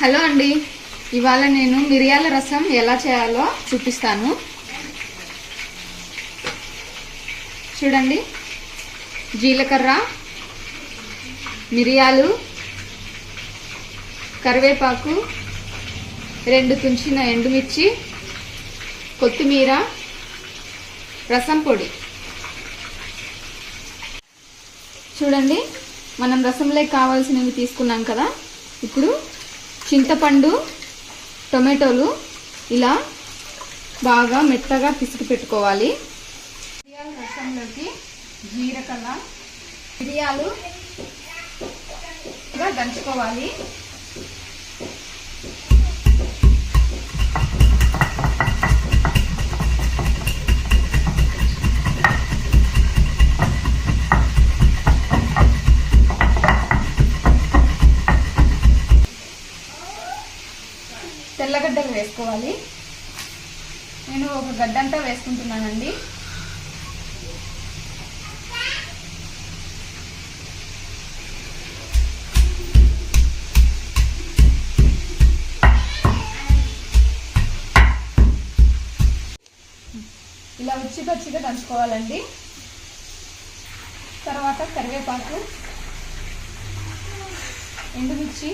Hello అండి, ఇవాళ నేను మిరియాల రసం ఎలా చేయాలో చూపిస్తాను. చూడండి, జీలకర్ర, మిరియాలు, కరివేపాకు, 2 తుంచిన ఎండుమిర్చి, కొత్తిమీర, రసం పొడి. చూడండి, మనం రసంలోకి కావాల్సినవి తీసుకున్నాం కదా. ఇప్పుడు చింతపండు, టొమాటోలు ఇలా బాగా మెత్తగా పిసికి పెట్టుకోవాలి. మిరియాల రసంలోకి జీలకర్ర, మిరియాలు దంచుకోవాలి. తెల్లగడ్డలు వేసుకోవాలి. నేను ఒక గడ్డంతా వేసుకుంటున్నానండి. ఇలా ఉచ్చిపచ్చిగా దంచుకోవాలండి. తర్వాత కరివేపాకు, ఎండుమిర్చి,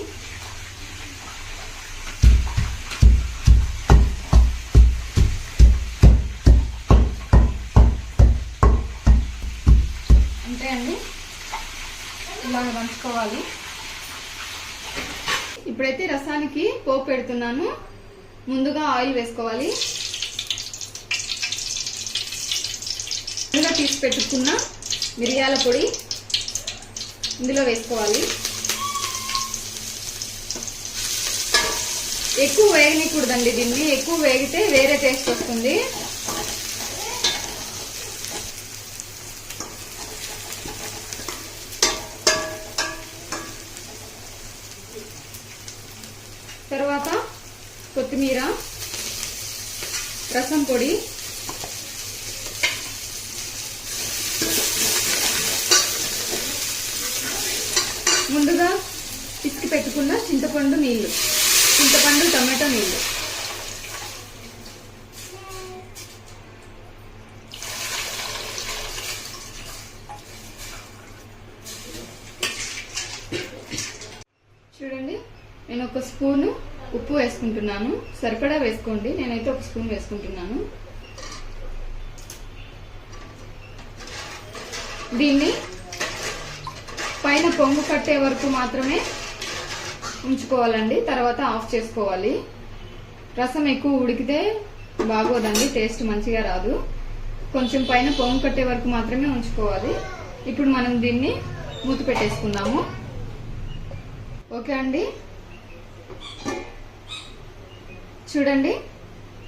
అంతే అండి, ఇలాగ దంచుకోవాలి. ఇప్పుడైతే రసానికి పోపు పెడుతున్నాను. ముందుగా ఆయిల్ వేసుకోవాలి. ముందుగా తీసి పెట్టుకున్న మిరియాల పొడి ఇందులో వేసుకోవాలి. ఎక్కువ వేగనీయకూడదండి దీన్ని, ఎక్కువ వేగితే వేరే టేస్ట్ వస్తుంది. తర్వాత కొత్తిమీర, రసం పొడి, ముందుగా పిసికి పెట్టుకున్న చింతపండు నీళ్లు, చింతపండు టమాటో నీళ్లు, చూడండి, నేను 1 స్పూను ఉప్పు వేసుకుంటున్నాను. సరిపడా వేసుకోండి, నేనైతే 1 స్పూన్ వేసుకుంటున్నాను. దీన్ని పైన పొంగు కట్టే వరకు మాత్రమే ఉంచుకోవాలండి. తర్వాత ఆఫ్ చేసుకోవాలి. రసం ఎక్కువ ఉడికితే బాగోదండి, టేస్ట్ మంచిగా రాదు. కొంచెం పైన పొంగు కట్టే వరకు మాత్రమే ఉంచుకోవాలి. ఇప్పుడు మనం దీన్ని మూత పెట్టేసుకుందాము. ఓకే అండి, చూడండి,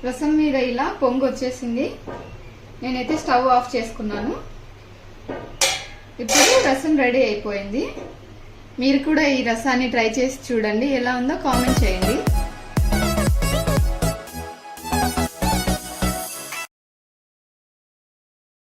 రసం మీద ఇలా పొంగు వచ్చేసింది. నేనైతే స్టవ్ ఆఫ్ చేసుకున్నాను. ఇప్పుడు రసం రెడీ అయిపోయింది. మీరు కూడా ఈ రసాన్ని ట్రై చేసి చూడండి, ఎలా ఉందో కామెంట్ చేయండి.